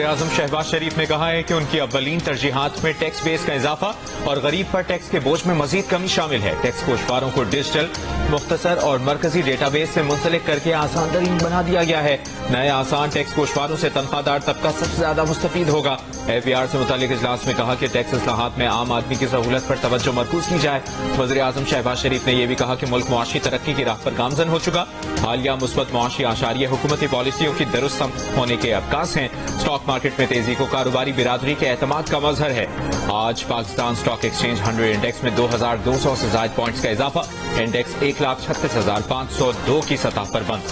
वज़ीर-ए-आज़म शहबाज शरीफ ने कहा है कि उनकी अव्वलीन तरजीहात में टैक्स बेस का इजाफा और गरीब पर टैक्स के बोझ में मजीद कमी शामिल है। टैक्स कोशवारों को डिजिटल, मुख्तसर और मरकजी डेटाबेस से मुंसलिक करके आसान तरीन बना दिया गया है। नए आसान टैक्स कोशवारों से तनख्वाहदार तबका सबसे ज्यादा मुस्तफीद होगा। FBR से मुतालिक इजलास में कहा कि टैक्स इस्लाहात में आम आदमी की सहूलत पर तवज्जो मरकूज की जाए। वज़ीर-ए-आज़म शहबाज शरीफ ने यह भी कहा कि मुल्क मुआशी तरक्की की राह पर गामजन हो चुका। हालिया मुस्बत मुआशी आशारिया हुकूमती पॉलिसियों की दुरुस्त होने के अवकाश हैं। स्टॉक मार्केट में तेजी को कारोबारी बिरादरी के एतमाद का मजहर है। आज पाकिस्तान स्टॉक एक्सचेंज 100 इंडेक्स में 2200 से ज्यादा पॉइंट्स का इजाफा। इंडेक्स 1,36,502 की सतह पर बंद।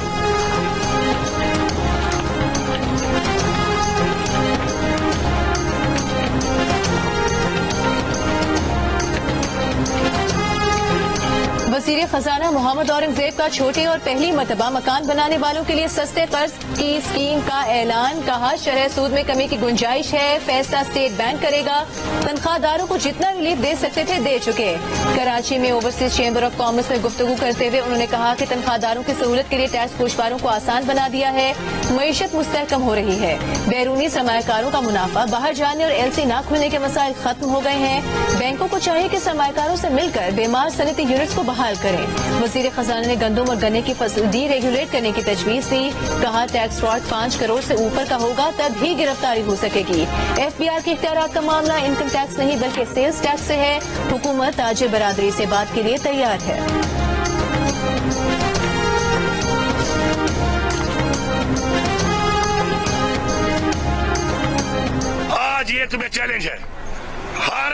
वज़ीर खजाना मोहम्मद औरंगजेब का छोटे और पहली मरतबा मकान बनाने वालों के लिए सस्ते कर्ज की स्कीम का ऐलान। कहा शरह सूद में कमी की गुंजाइश है, फैसला स्टेट बैंक करेगा। तनख्वाहदारों को जितना रिलीफ दे सकते थे दे चुके। कराची में ओवरसीज चैम्बर ऑफ कॉमर्स में गुफ्तगू करते हुए उन्होंने कहा कि तनख्वाहदारों की सहूलत के लिए टैक्स कोशवारों को आसान बना दिया है। मईशत मुस्तहकम हो रही है। बैरूनी सरमायाकारों का मुनाफा, बाहर जाने और LC न खुलने के मसाइल खत्म हो गए हैं। बैंकों को चाहिए कि सरमायाकारों से मिलकर बीमार सनती यूनिट्स को बहाल करें। वज़ीर खजाना ने गंदम और गन्ने की फसल डी रेगुलेट करने की तजवीज दी। कहा टैक्स फ्रॉड 5 करोड़ से ऊपर का होगा तब ही गिरफ्तारी हो सकेगी। FBR के इख्तियारात का मामला इनकम टैक्स नहीं बल्कि सेल्स टैक्स से है। हुकूमत ताजिर बरादरी से बात के लिए तैयार है। आज ये तुम्हें चैलेंज है, हर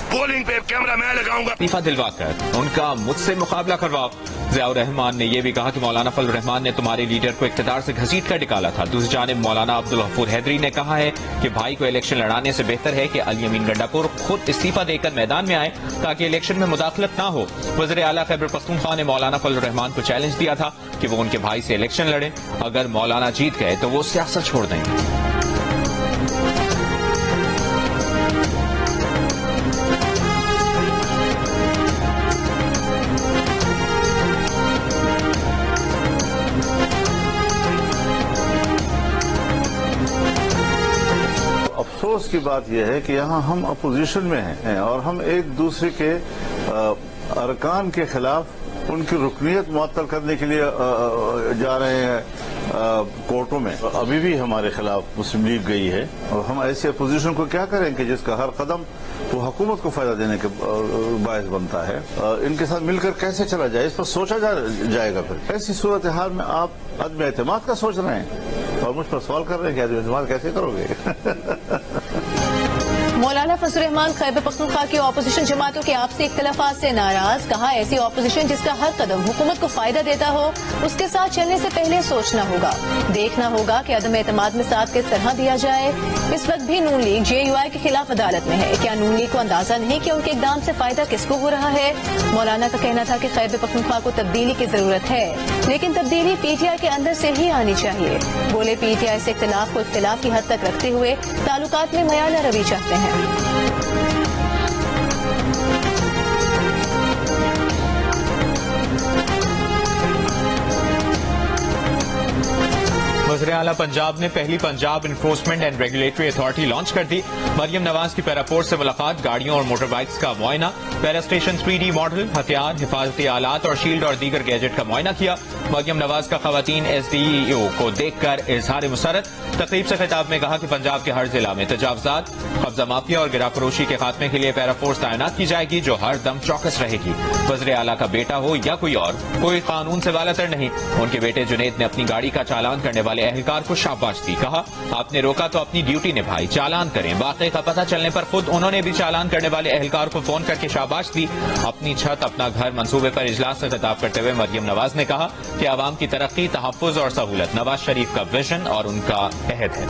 पोलिंग पे कैमरा मैं लगाऊंगा। इस्तीफा दिलवाकर उनका मुझसे मुकाबला करवाओ। ज़ियाउर रहमान ने यह भी कहा कि मौलाना फजल रहमान ने तुम्हारे लीडर को इख्तिदार से घसीट कर निकाला था। दूसरी जानिब मौलाना अब्दुल गफूर हैदरी ने कहा है कि भाई को इलेक्शन लड़ाने से बेहतर है कि अली अमीन गंडापुर खुद इस्तीफा देकर मैदान में आए ताकि इलेक्शन में मुदाखलत न हो। वज़ीर आला खैबर पख्तूनख्वा ने मौलाना फजल रहमान को चैलेंज दिया था कि वो उनके भाई से इलेक्शन लड़े। अगर मौलाना जीत गए तो वो सियासत छोड़ देंगे। अफसोस की बात यह है कि यहाँ हम अपोजिशन में हैं और हम एक दूसरे के अरकान के खिलाफ उनकी रुकनीत मुअत्तल करने के लिए जा रहे हैं कोर्टों में। अभी भी हमारे खिलाफ मुस्लिम लीग गई है और हम ऐसे अपोजिशन को क्या करेंगे जिसका हर कदम वो हुकूमत को फायदा देने के बायस बनता है। इनके साथ मिलकर कैसे चला जाए इस पर सोचा जाएगा। फिर ऐसी सूरत हाल में आप अदम एतमाद का सोच रहे हैं और मुझ पर सवाल कर रहे हैं कि अदम एतमाद कैसे करोगे। मौलाना फजल रहमान खैबर पख्तूनख्वा की अपोजिशन जमातों के आपसी इख्तिलाफात से नाराज। कहा ऐसी अपोजिशन जिसका हर कदम हुकूमत को फायदा देता हो उसके साथ चलने से पहले सोचना होगा, देखना होगा कि अदम एतमाद में साथ किस तरह दिया जाए। इस वक्त भी नून लीग JUI के खिलाफ अदालत में है। क्या नून लीग को अंदाजा नहीं कि उनके इकदाम से फायदा किसको हो रहा है। मौलाना का कहना था कि खैबर पख्तूनख्वा को तब्दीली की जरूरत है लेकिन तब्दीली PTI के अंदर से ही आनी चाहिए। बोले PTI से इख्तिलाफ को इख्तिलाफ की हद तक रखते हुए ताल्लुकात में मयाना रवि चाहते हैं। वज़ीर आला पंजाब ने पहली Punjab enforcement and regulatory authority launch कर दी। मरियम नवाज की पैराफोर्स से मुलाकात, गाड़ियों और मोटर बाइक्स का मुआयना, पैरा स्टेशन 3D मॉडल, हथियार, हिफाजती आलात और शील्ड और दीगर गैजेट का मुआयना किया। मरियम नवाज का खवातीन SDO को देखकर इजहार मुसरत। तकरीब से खिताब में कहा कि पंजाब के हर जिला में तजावजात, कब्जा माफिया और गिरा फरोशी के खात्मे के लिए पैराफोर्स तैनात की जाएगी जो हर दम चौकस रहेगी। वज़ीर आला का बेटा हो या कोई और, कोई कानून से वालातर नहीं। उनके बेटे जुनैद ने अपनी गाड़ी का चालान करने वाले एहलकार को शाबाश दी। कहा आपने रोका तो अपनी ड्यूटी निभाई, चालान करें। वाकई का पता चलने पर खुद उन्होंने भी चालान करने वाले एहलकार को फोन करके शाबाश दी। अपनी छत अपना घर मंसूबे पर इजलास से खिताब करते हुए मरियम नवाज ने कहा कि आवाम की तरक्की, तहफ्फुज और सहूलत नवाज शरीफ का विजन और उनका अहद है।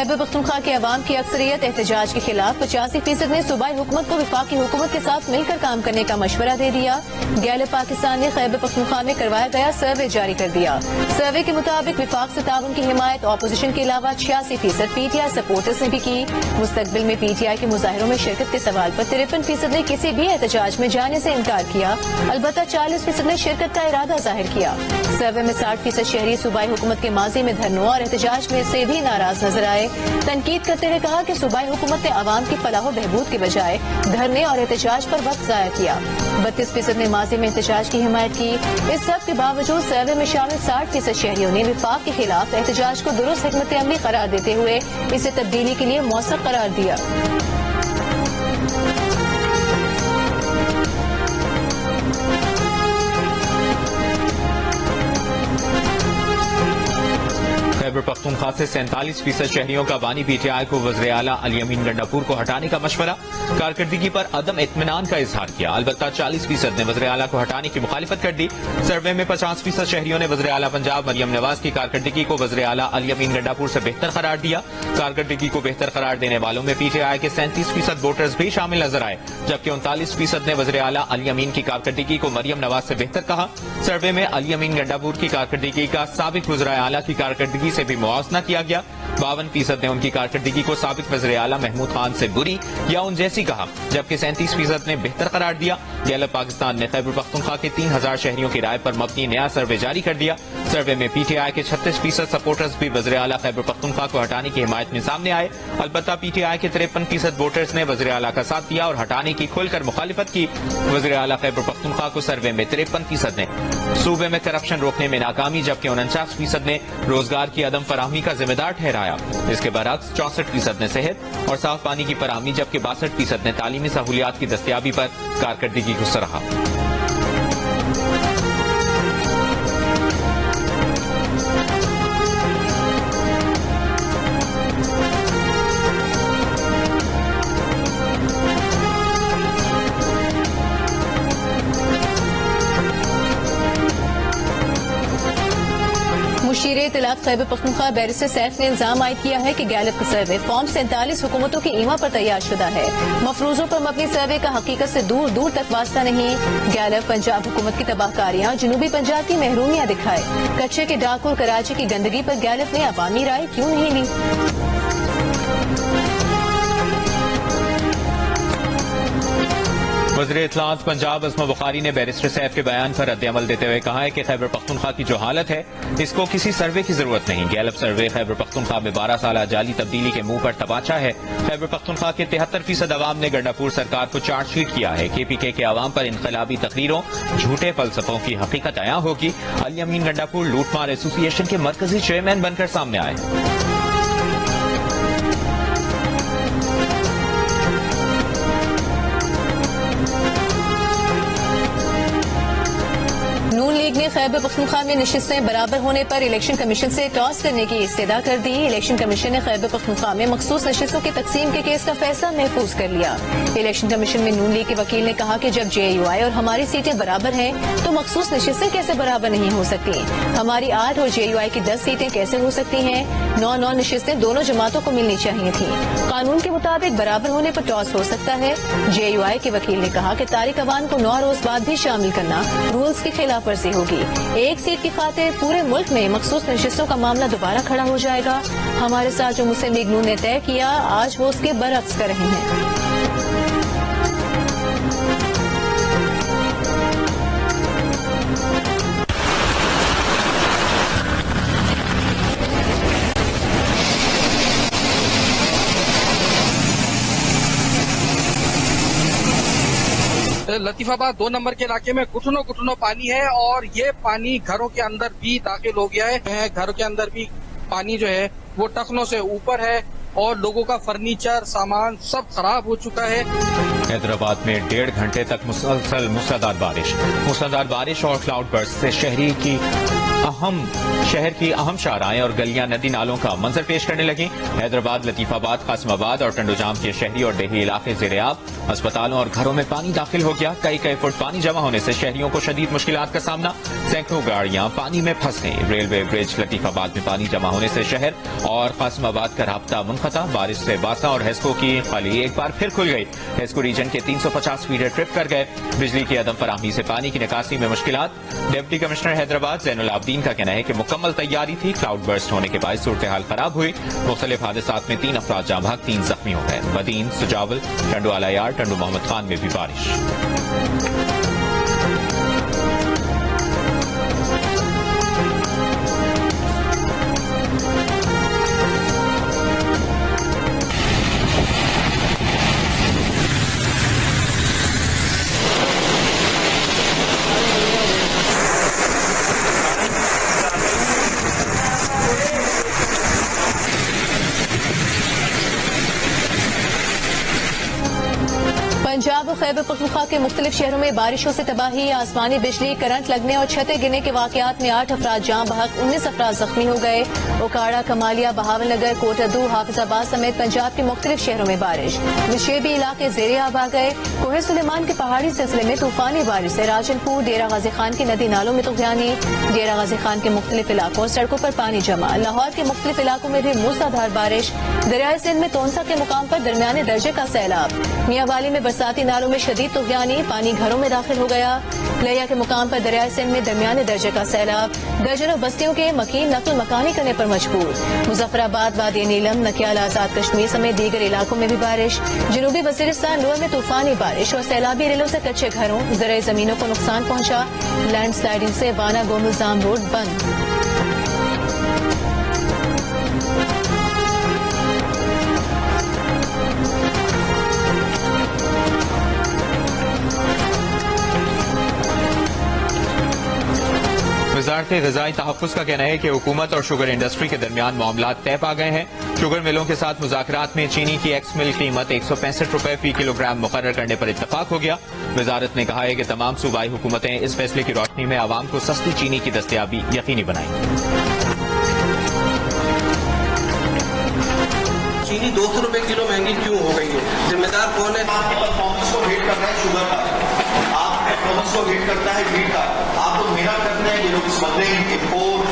खैबर पख्तूनख्वा के अवाम की अक्सरियत एहतजाज के खिलाफ 85% ने सूबाई हुकूमत को वफाकी हुकूमत के साथ मिलकर काम करने का मशवरा दे दिया। गैलप पाकिस्तान ने खैबर पख्तूनख्वा में करवाया गया सर्वे जारी कर दिया। सर्वे के मुताबिक विफाक से ताउन की हिमायत अपोजिशन के अलावा 86% PTI सपोर्टर्स ने भी की। मुस्तकबिल में PTI के मुजाहिरों में शिरकत के सवाल पर 53% ने किसी भी एहतजाज में जाने से इनकार किया। अलबत्ता 40% ने शिरकत का इरादा जाहिर किया। सर्वे में 60% शहरी सूबाई हुकूमत के माजी में धरनों और एहतजाज में से भी नाराज नजर आए। तनकीद करते हुए कहा कि सूबाई हुकूमत ने आवाम की फलाह बहबूद के बजाय धरने और एहतजाज पर वक्त जाया किया। 32% ने माजी में एहतजाज की हिमायत की। इस सब के बावजूद सर्वे में शामिल 60% शहरियों ने विफाक के खिलाफ एहतजाज को दुरुस्त हिकमत अमली करार देते हुए इसे तब्दीली के लिए मौसक करार दिया। खैबर पख्तूनख्वा से 47% शहरियों का बानी PTI को वज़ीर आला अली अमीन गंडापुर को हटाने का मशवरा। कारकर्दगी पर अदम इत्मीनान का इजहार किया। अलबत्ता 40% ने वज़ीर आला को हटाने की मुखालिफत कर दी। सर्वे में 50% शहरियों ने वज़ीर आला पंजाब मरियम नवाज की कारकर्दगी को वज़ीर आला अली अमीन गंडापुर से बेहतर करार दिया। कारकर्दगी को बेहतर करार देने वालों में PTI के 37% वोटर्स भी शामिल नजर आए, जबकि 39% ने वज़ीर आला अली अमीन की कारकर्दगी को मरियम नवाज से बेहतर कहा। सर्वे में अली अमीन गंडापुर की कारकर्दगी का साबिक वज़ीर आला की कारकर्दगी से भी मुआवजना किया गया। 52% ने उनकी कारकर्दगी को साबिक वज़ीर आला महमूद खान से बुरी या उन जैसी कहा, जबकि 37% ने बेहतर करार दिया। गैलप पाकिस्तान ने खैबर पख्तूनख्वा के 3000 शहरियों की राय पर मबनी नया सर्वे जारी कर दिया। सर्वे में PTI के 36% सपोर्टर्स भी वज़ीर आला खैबर पख्तूनख्वा को हटाने की हिमायत में सामने आए। अलबत्ता PTI के 53% वोटर्स ने वज़ीर आला का साथ दिया और हटाने की खुलकर मुखालिफत की। वज़ीर आला खैबर पख्तूनख्वा को सर्वे में 53% ने सूबे में करप्शन रोकने में नाकामी, जबकि 49% ने रोजगार की अदम फराहमी का जिम्मेदार ठहराया। इसके बरक्स 64% ने सेहत और साफ पानी की फराहमी, जबकि 62% ने तालीमी सहूलियात की दस्तयाबी पर कारकर्दगी को सराहा। मुशीर इत्तलात खैबर पख्तूनख्वा बैरिस्टर सैफ ने इल्जाम आयद किया है कि गैलप का सर्वे फॉर्म 47 हुकूमतों की ईमा पर तैयार शुदा है। मफरूजों पर मबनी सर्वे का हकीकत से दूर दूर तक वास्ता नहीं। गैलप पंजाब हुकूमत की तबाहकारियां, जनूबी पंजाब की महरूमियां दिखाए। कच्चे के डाकू कराची की गंदगी पर गैलप ने अवामी राय क्यों नहीं ली? वज़ीर इत्तलात पंजाब अज़मा बुखारी ने बैरिस्टर सैफ के बयान पर रद्द-ए-अमल देते हुए कहा है कि खैबर पख्तूनख्वा की जो हालत है, इसको किसी सर्वे की जरूरत नहीं। गैलप सर्वे खैबर पख्तूनख्वा में 12 साल जाली तब्दीली के मुंह पर तबाचा है। खैबर पख्तूनख्वा के 73% अवाम ने गंडापुर सरकार को चार्जशीट किया है। KPK के अवाम पर इनकलाबी तकरीरों, झूठे फलसफों की हकीकत अयां होगी। अली अमीन गंडापुर लूटमार एसोसिएशन के मरकजी चेयरमैन बनकर सामने आए। नून लीग ने खैबर पख्तूनख्वा में नशिस्तें बराबर होने पर इलेक्शन कमीशन से टॉस करने की इस्तदा कर दी। इलेक्शन कमीशन ने खैबर पख्तूनख्वा में मखसूस नशिस्तों की तकसीम के केस का फैसला महफूज कर लिया। इलेक्शन कमीशन में नून लीग के वकील ने कहा कि जब JUI और हमारी सीटें बराबर हैं तो मखसूस नशिस्तें कैसे बराबर नहीं हो सकती। हमारी 8 और JUI की 10 सीटें कैसे हो सकती हैं? 9 नशिस्तें दोनों जमातों को मिलनी चाहिए थी। कानून के मुताबिक बराबर होने पर टॉस हो सकता है। JUI के वकील ने कहा कि तारिक अवान को 9 रोज बाद भी शामिल करना रूल्स की खिलाफ वर्जी होगी। एक सीट की खातिर पूरे मुल्क में मखसूस नशिस्तों का मामला दोबारा खड़ा हो जाएगा। हमारे साथ जो मुस्लिम लीग नून ने तय किया, आज वो उसके बरअक्स कर रहे हैं। लतीफाबाद 2 नंबर के इलाके में घुटनों घुटनों पानी है और ये पानी घरों के अंदर भी दाखिल हो गया है। घरों के अंदर भी पानी जो है वो टखनों से ऊपर है और लोगों का फर्नीचर, सामान सब खराब हो चुका है। हैदराबाद में 1.5 घंटे तक मुसलसल मूसलाधार बारिश और क्लाउड बर्स्ट से शहरी की अहम शहर की अहम शाहराएं और गलियां नदी नालों का मंजर पेश करने लगी। हैदराबाद, लतीफाबाद, कासिमाबाद और टंडोजाम के शहरी और देही इलाके ज़ेर-ए-आब। अस्पतालों और घरों में पानी दाखिल हो गया। कई फुट पानी जमा होने से शहरियों को शदीद मुश्किलात का सामना। सैकड़ों गाड़ियां पानी में फंस गईं। रेलवे ब्रिज लतीफाबाद में पानी जमा होने से शहर और कासिमाबाद का राब्ता मुनक़ता। बारिश से बासा और हेस्को की खली एक बार फिर खुल गई। हेस्को रीजन के 350 फीडर ट्रिप कर गए। बिजली की अदम फराहमी से पानी की निकासी में मुश्किलात। डिप्टी कमिश्नर हैदराबाद ज़ैनुल आबदीन का कहना है कि मुकम्मल तैयारी थी। क्लाउड बर्स्ट होने के बाद सूरत हाल खराब हुई। मुख्तलिफ हादसात में 3 अफराद जाँ भाग, 3 जख्मी हो गए। बदीन, सुजावल, टंडो आला यार, टंडो मोहम्मद खान में भी बारिश। पंजाब और खैबर पख्तूनख्वा के मुख्तलिफ शहरों में बारिशों से तबाही, आसमानी बिजली, करंट लगने और छतें गिरने के वाकयात में 8 अफराद जाँ बहक, 19 अफराद जख्मी हो गए। ओकाड़ा, कमालिया, बहावलनगर, कोटअदू, हाफिजाबाद समेत पंजाब के मुख्तलिफ शहरों में बारिश। मुशेबी इलाके ज़ेर-ए-आब आ गए। कोहे सुलेमान के पहाड़ी सिलसिले में तूफानी बारिश से राजनपुर, डेरा गाजी खान की नदी नालों में तुग़यानी। डेरा गाजी खान के मुख्तलिफ इलाकों और सड़कों पर पानी जमा। लाहौर के मुख्तलिफ इलाकों में भी मूसलाधार बारिश। दरियाए सिंध में तोनसा के मुकाम पर दरमियाने दर्जे का सैलाब। मियांवाली में बरसाती नालों में शदीद तुग़यानी, पानी घरों में दाखिल हो गया। लैया के मुकाम पर दरियाए सिंध में दरमियाने दर्जे का सैलाब। दर्जनों बस्तियों के मकीन नकल मकानी करने पर मजबूर। मुजफ्फराबाद, वादी नीलम, नकियाल, आजाद कश्मीर समेत दीगर इलाकों में भी बारिश। जनूबी वज़ीरिस्तान लोअर में तूफानी बारिश और सैलाबी रेलों से कच्चे घरों, ज़राई जमीनों को नुकसान पहुंचा। लैंड स्लाइडिंग से वाना गोमुजाम रोड बंद। वज़ारत ग़िज़ाई तहफ़्फ़ुज़ का कहना है कि हुकूमत और शुगर इंडस्ट्री के दरमियान मामलात तय पा गए हैं। शुगर मिलों के साथ मुज़ाकरात में चीनी की एक्स मिल कीमत 165 रुपए फी किलोग्राम मुकर्रर करने पर इत्तफाक हो गया। वज़ारत ने कहा है कि तमाम सूबाई हुकूमतें इस फैसले की रोशनी में आवाम को सस्ती चीनी की दस्तयाबी यकीनी बनाएंगी। चीनी 200 रुपए किलो महंगी क्यों हो गई है? जिम्मेदार कौन है? आपके परफॉर्मेंस को रेट करना है शुगर का, आपके परफॉर्मेंस को रेट करता है वीट का। आप लोग मेहनत करते हैं, ये लोग स्मगलिंग, इम्पोर्ट,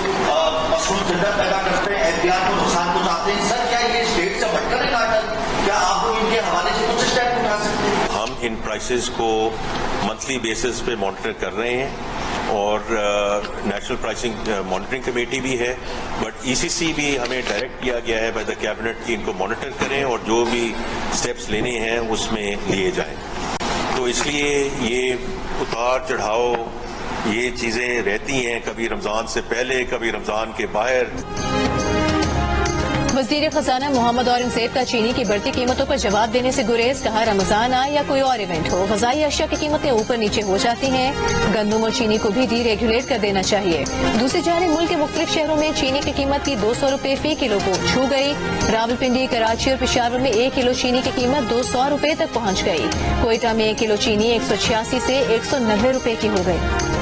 मशरूम जिंदर पैदा करते हैं, एहतियात को नुकसान पहुंचाते हैं। सर क्या ये स्टेट से भटकर नहीं काटा? क्या आप लोग इनके हवाले से कुछ स्टेप उठा सकते हैं? हम इन प्राइसेस को मंथली बेसिस पे मॉनिटर कर रहे हैं और नेशनल प्राइसिंग मॉनिटरिंग कमेटी भी है, बट ईसीसी भी हमें डायरेक्ट किया गया है बाय द कैबिनेट कि इनको मॉनिटर करें और जो भी स्टेप्स लेने हैं उसमें लिए जाएं। तो इसलिए ये उतार चढ़ाव ये चीजें रहती हैं, कभी रमजान से पहले, कभी रमजान के बाहर। वज़ीर खजाना मोहम्मद औरंगज़ेब का चीनी की बढ़ती कीमतों पर जवाब देने से गुरेज। कहा रमजान आए या कोई और इवेंट हो, ग़िज़ाई अशिया की कीमतें ऊपर नीचे हो जाती हैं। गंदम और चीनी को भी डीरेगुलेट कर देना चाहिए। दूसरी जानिब मुल्क के मुख्तलिफ शहरों में चीनी की कीमत की 200 रुपए फी किलो को छू गई। रावलपिंडी, कराची और पेशावर में 1 किलो चीनी की कीमत 200 रुपए तक पहुँच गई। कोयटा में 1 किलो चीनी 186 से 190 रुपए की हो गई।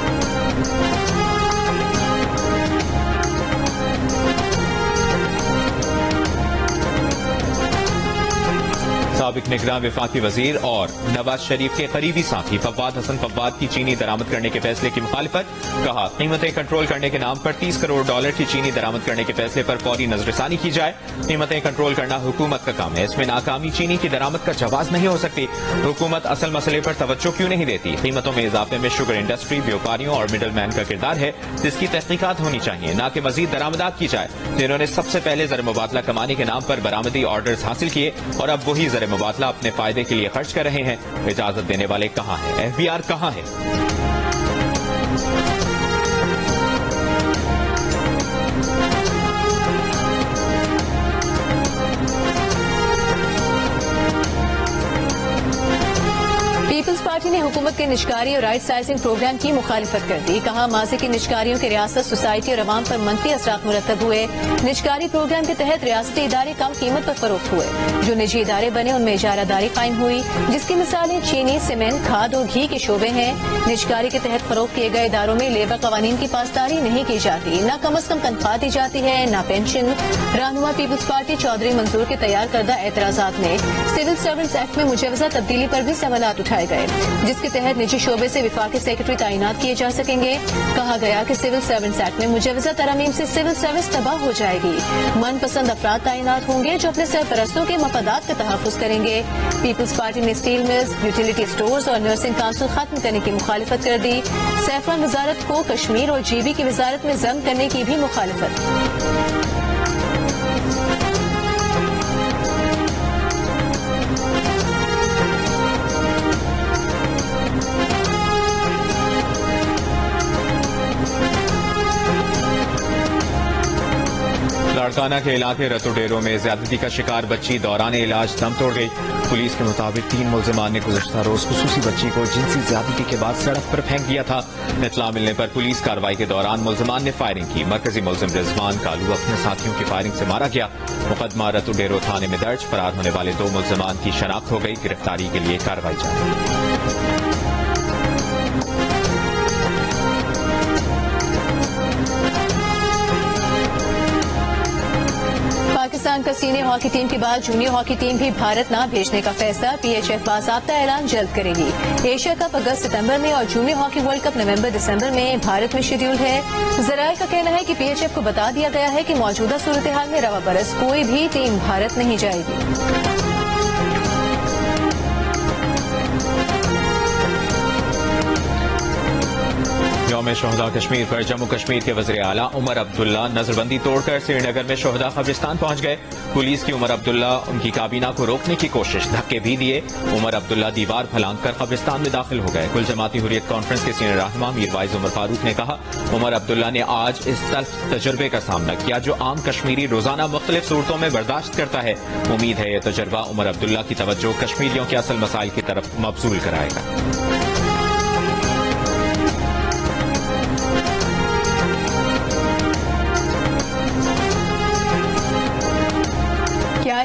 साबिक निगरान वफाकी वजीर और नवाज शरीफ के करीबी साथी फवाद हसन फवाद की चीनी दरामद करने के फैसले की मुखालिफत। कहा कीमतें कंट्रोल करने के नाम पर $30 करोड़ की चीनी दरामद करने के फैसले पर फौरी नजरसानी की जाए। कीमतें कंट्रोल करना हुकूमत का काम है, इसमें नाकामी चीनी की दरामद का जवाज नहीं हो सकती। हुकूमत असल मसले पर तवज्जो क्यों नहीं देती? कीमतों में इजाफे में शुगर इंडस्ट्री, व्यापारियों और मिडल मैन का किरदार है, जिसकी तहकीकात होनी चाहिए, न कि मजीद दरामदात की जाए, जिन्होंने सबसे पहले ज़र मुबादला कमाने के नाम पर बरामदी ऑर्डर्स हासिल किए और अब वही ज़र मुबादला अपने फायदे के लिए खर्च कर रहे हैं। इजाजत देने वाले कहां हैं? FBR कहां है? पीपल्स पार्टी پارٹی نے حکومت کے نجکاری اور رائٹ سائزنگ پروگرام کی مخالفت کر دی. کہا ماضی کی نجکاریوں کے ریاست سوسائٹی اور عوام پر منفی اثرات مرتب ہوئے. نجکاری پروگرام کے تحت ریاستی ادارے کم قیمت پر فروخت ہوئے. جو نجی ادارے بنے ان میں اجارہ داری قائم ہوئی, جس کی مثالیں چینی, سیمنٹ, کھاد اور گھی کے شعبے ہیں. نجکاری کے تحت فروخت کیے گئے اداروں میں لیبر قوانین کی پاسداری نہیں کی جاتی, نہ کم از کم تنخواہ دی جاتی ہے, نہ پینشن. رہنما پیپلز پارٹی چودھری منظور کے تیار کردہ اعتراضات میں سول سرونٹس ایکٹ میں مجوزہ تبدیلی پر بھی سوالات اٹھائے گئے, جس کے تحت نجی شعبے سے وفاقی سیکرٹری تعینات کیے جا سکیں گے. کہا گیا کہ سول سرونٹس ایکٹ میں مجوزہ ترامیم سے سول سروس تباہ ہو جائے گی. من پسند افراد تعینات ہوں گے جو اپنے سرپرستوں کے مفادات کا تحفظ کریں گے. پیپلز پارٹی نے اسٹیل ملز, یوٹیلیٹی اسٹورز اور نرسنگ کونسل ختم کرنے کی مخالفت کر دی. سیفران وزارت کو کشمیر اور جی بی کی وزارت میں ضم کرنے کی بھی مخالفت. لاڑکانہ کے علاقے رتو ڈیرو میں زیادتی کا شکار بچی دوران علاج دم توڑ گئی. پولیس کے مطابق 3 ملزمان نے گزشتہ روز خصوصی بچی کو جنسی زیادتی کے بعد سڑک پر پھینک دیا تھا. اطلاع ملنے پر پولیس کارروائی کے دوران ملزمان نے فائرنگ کی. مرکزی ملزم رضوان کالو اپنے ساتھیوں کی فائرنگ سے مارا گیا. مقدمہ رتو ڈیرو تھانے میں درج. فرار ہونے والے 2 ملزمان کی شناخت ہو گئی. گرفتاری کے لیے کارروائی جاری. پاکستان کا سینئر ہاکی ٹیم کے بعد جونیئر ہاکی ٹیم بھی بھارت نہ بھیجنے کا فیصلہ. پی ایچ ایف باضابطہ اعلان جلد کرے گی. ایشیا کپ اگست ستمبر میں اور جونیئر ہاکی ورلڈ کپ نومبر دسمبر میں بھارت میں شیڈیول ہے. ذرائع کا کہنا ہے کہ پی ایچ ایف کو بتا دیا گیا ہے کہ موجودہ صورتحال میں رواں برس کوئی بھی ٹیم بھارت نہیں جائے گی. یوم شہداء کشمیر پر جموں کشمیر کے وزیر اعلیٰ عمر عبداللہ نظر بندی توڑ کر سری نگر میں شہداء قبرستان پہنچ گئے. پولیس کی عمر عبداللہ ان کی کابینہ کو روکنے کی کوشش, دھکے بھی دیے. عمر عبداللہ دیوار پھلانگ کر قبرستان میں داخل ہو گئے. کل جماعتی حریت کانفرنس کے سینئر رہنما میر وائز عمر فاروق نے کہا عمر عبداللہ نے آج اس تلخ تجربے کا سامنا کیا جو عام کشمیری روزانہ مختلف صورتوں میں برداشت کرتا ہے. امید ہے یہ تجربہ عمر عبداللہ کی توجہ کشمیریوں کے اصل مسائل کی طرف مبذول کرائے گا.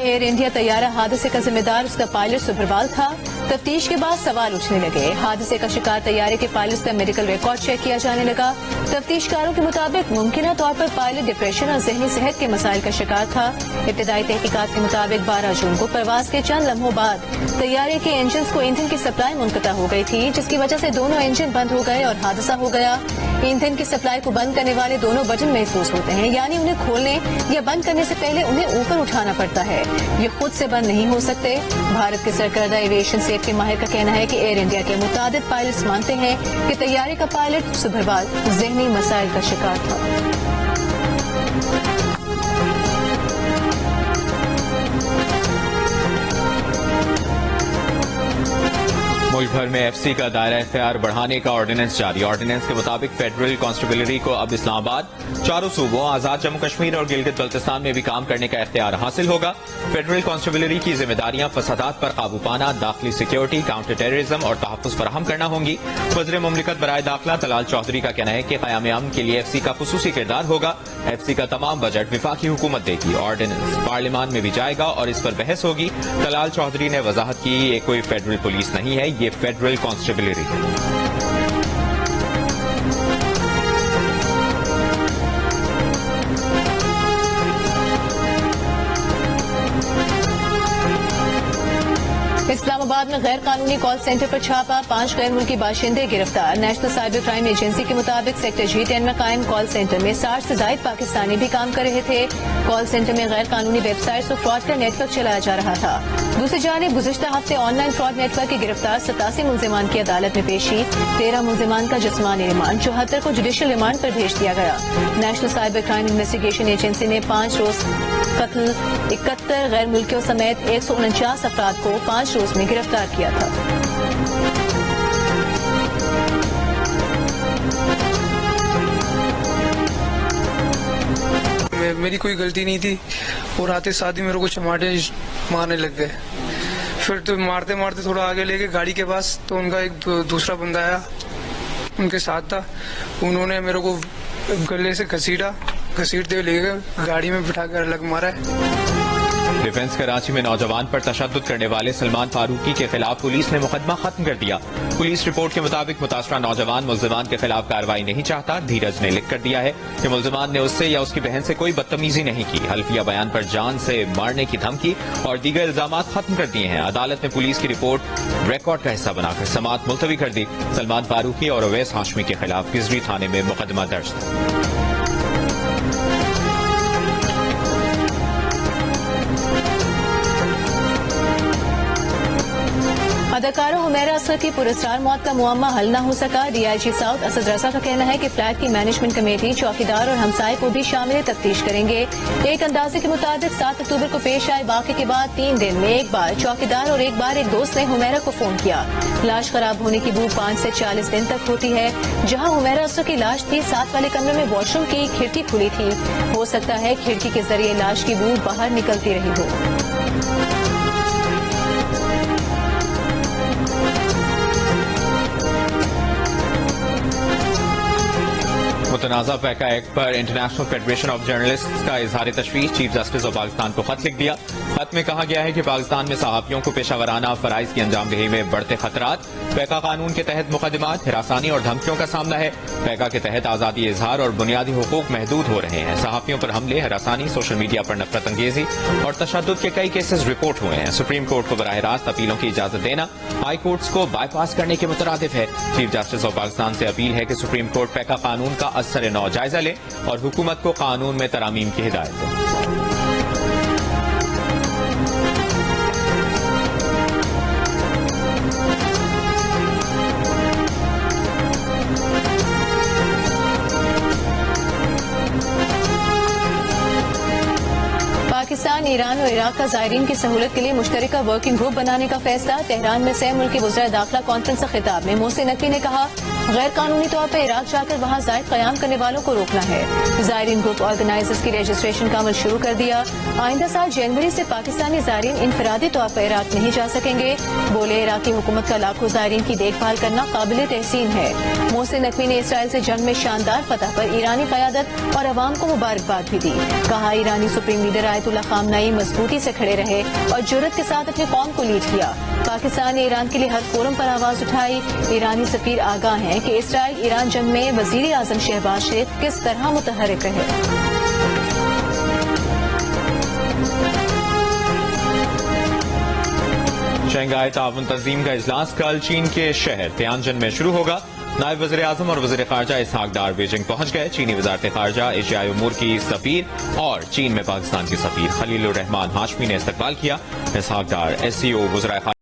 ایئر انڈیا طیارہ حادثے کا ذمہ دار اس کا پائلٹ سبھروال تھا. تفتیش کے بعد سوال اٹھنے لگے. حادثے کا شکار طیارے کے پائلٹ کا میڈیکل ریکارڈ چیک کیا جانے لگا. تفتیش کاروں کے مطابق ممکنہ طور پر پائلٹ ڈپریشن اور ذہنی صحت کے مسائل کا شکار تھا. ابتدائی تحقیقات کے مطابق 12 جون کو پرواز کے چند لمحوں بعد طیارے کے انجنز کو ایندھن کی سپلائی منقطع ہو گئی تھی, جس کی وجہ سے دونوں انجن بند ہو گئے اور حادثہ ہو گیا. ایندھن کی سپلائی کو بند کرنے والے دونوں بٹن محفوظ ہوتے ہیں, یعنی انہیں کھولنے یا بند کرنے سے پہلے انہیں اوپر اٹھانا پڑتا ہے. یہ خود سے بند نہیں ہو سکتے. بھارت کے سرکردہ ایویشن سیفٹی ماہر کا کہنا ہے کہ ایئر انڈیا کے متعدد پائلٹس مانتے ہیں کہ طیارے کا پائلٹ سبھروال ذہنی مسائل کا شکار تھا. ملک بھر میں ایف سی کا دائرہ اختیار بڑھانے کا آرڈیننس جاری. آرڈیننس کے مطابق فیڈرل کانسٹیبلری کو اب اسلام آباد, چاروں صوبوں, آزاد جموں کشمیر اور گلگت بلتستان میں بھی کام کرنے کا اختیار حاصل ہوگا. فیڈرل کانسٹیبلری کی ذمہ داریاں فسادات پر قابو پانا, داخلی سیکیورٹی, کاؤنٹر ٹیررزم اور تحفظ فراہم کرنا ہوں گی. وزیر مملکت برائے داخلہ طلال چودھری کا کہنا ہے کہ قیام امن کے لیے ایف سی کا خصوصی کردار ہوگا. ایف سی کا تمام بجٹ وفاقی حکومت دے گی. آرڈیننس پارلیمان میں بھی جائے گا اور اس پر بحث ہوگی. طلال چودھری نے وضاحت کی یہ کوئی فیڈرل پولیس نہیں ہے, یہ فیڈرل کانسٹیبلری ہے. اسلام آباد میں غیر قانونی کال سینٹر پر چھاپا, 5 غیر ملکی باشندے گرفتار. نیشنل سائبر کرائم ایجنسی کے مطابق سیکٹر G10 میں قائم کال سینٹر میں 60 سے زائد پاکستانی بھی کام کر رہے تھے. کال سینٹر میں غیر قانونی ویب سائٹس اور فراڈ کا نیٹ ورک چلایا جا رہا تھا. دوسری جانب گزشتہ ہفتے online fraud network کی گرفتار 87 ملزمان کی عدالت میں پیشی. 13 ملزمان کا جسمانی ریمانڈ, 74 کو جوڈیشل ریمانڈ پر بھیج دیا گیا. National cyber crime investigation agency نے 5 روز قتل, 71 غیر ملکیوں سمیت 149 افراد کو 5 روز میں گرفتار کیا تھا. میری کوئی غلطی نہیں تھی اور آتے ساتھ ہی میرے کو چماٹے مارنے لگ گئے. پھر تو مارتے مارتے تھوڑا آگے لے گئے گاڑی کے پاس، تو ان کا ایک دوسرا بندہ آیا ان کے ساتھ تھا، انہوں نے میرے کو گلے سے گھسیٹتے ہوئے لے گئے، گاڑی میں بٹھا کر لگ مارا ہے۔ ڈیفنس کراچی میں نوجوان پر تشدد کرنے والے سلمان فاروقی کے خلاف پولیس نے مقدمہ ختم کر دیا۔ پولیس رپورٹ کے مطابق متاثرہ نوجوان ملزمان کے خلاف کارروائی نہیں چاہتا۔ دھیرج نے لکھ کر دیا ہے کہ ملزمان نے اس سے یا اس کی بہن سے کوئی بدتمیزی نہیں کی، حلفیہ بیان پر جان سے مارنے کی دھمکی اور دیگر الزامات ختم کر دیے ہیں۔ عدالت نے پولیس کی رپورٹ ریکارڈ کا حصہ بنا کر سماعت ملتوی کر دی۔ سلمان فاروقی اور اویس ہاشمی کے خلاف گزری تھانے میں مقدمہ درج تھا۔ اداکارہ حمیرہ اصغر کی پراسرار موت کا معمہ حل نہ ہو سکا۔ D I G south Asad Raza کا کہنا ہے کہ فلیٹ کی مینجمنٹ کمیٹی چوکیدار اور ہمسائے کو بھی شامل تفتیش کریں گے۔ ایک اندازے کے مطابق 7 اکتوبر کو پیش آئے واقعے کے بعد 3 دن میں ایک بار چوکیدار اور ایک بار ایک دوست نے حمیرہ کو فون کیا۔ لاش خراب ہونے کی بو 5 سے 40 دن تک ہوتی ہے۔ جہاں حمیرہ اصغر کی لاش تھی، ساتھ والے کمرے میں واش روم کی کھڑکی کھلی تھی، ہو سکتا ہے کھڑکی کے ذریعے لاش کی بو باہر نکلتی رہی ہو۔ متنازع پیکا act per international federation of journalist کا اظہار تشویش، چیف جسٹس آف پاکستان کو خط لکھ دیا۔ خط میں کہا گیا ہے کہ پاکستان میں صحافیوں کو پیشہ ورانہ فرائض کی انجام دہی میں بڑھتے خطرات، پیکا قانون کے تحت مقدمات، ہراسانی اور دھمکیوں کا سامنا ہے۔ پیکا کے تحت آزادی اظہار اور بنیادی حقوق محدود ہو رہے ہیں۔ صحافیوں پر حملے، ہراسانی، سوشل میڈیا پر نفرت انگیزی اور تشدد کے کئی کیسز رپورٹ ہوئے ہیں۔ سپریم کورٹ کو براہ راست اپیلوں کی اجازت دینا ہائی کورٹس کو بائی پاس کرنے کے مترادف ہے۔ چیف جسٹس آف پاکستان سے اپیل ہے کہ سپریم کورٹ پیکا قانون کا اثر نو جائزہ لے اور حکومت کو قانون میں ترامیم کی ہدایت دے۔ پاکستان، ایران اور عراق کا زائرین کی سہولت کے لیے مشترکہ ورکنگ گروپ بنانے کا فیصلہ۔ تہران میں سہ ملکی وزرائے داخلہ کانفرنس سے خطاب میں محسن نقوی نے کہا، غیر قانونی طور پر عراق جا کر وہاں زائد قیام کرنے والوں کو روکنا ہے۔ زائرین گروپ آرگنائزرز کی رجسٹریشن کا عمل شروع کر دیا۔ آئندہ سال جنوری سے پاکستانی زائرین انفرادی طور پر عراق نہیں جا سکیں گے۔ بولے، عراقی حکومت کا لاکھوں زائرین کی دیکھ بھال کرنا قابل تحسین ہے۔ محسن نقوی نے اسرائیل سے جنگ میں شاندار فتح پر ایرانی قیادت اور عوام کو مبارکباد بھی دی۔ کہا، ایرانی سپریم لیڈر آیت اللہ خامنئی مضبوطی سے کھڑے رہے اور جرأت کے ساتھ اپنے قوم کو لیڈ کیا۔ پاکستان نے ایران کے لیے ہر فورم پر آواز اٹھائی۔ ایرانی سفیر آگاہ ہیں کہ اسرائیل ایران جنگ میں وزیر اعظم شہباز شریف کس طرح متحرک رہے۔ شنگھائی تعاون تنظیم کا اجلاس کل چین کے شہر تیانجن میں شروع ہوگا۔ نائب وزیر اعظم اور وزیر خارجہ اسحاق ڈار بیجنگ پہنچ گئے۔ چینی وزارت خارجہ، ایشیائی امور کی سفیر اور چین میں پاکستان کی سفیر خلیل الرحمان ہاشمی نے استقبال کیا۔ اسحاق ڈار SCO وزرائے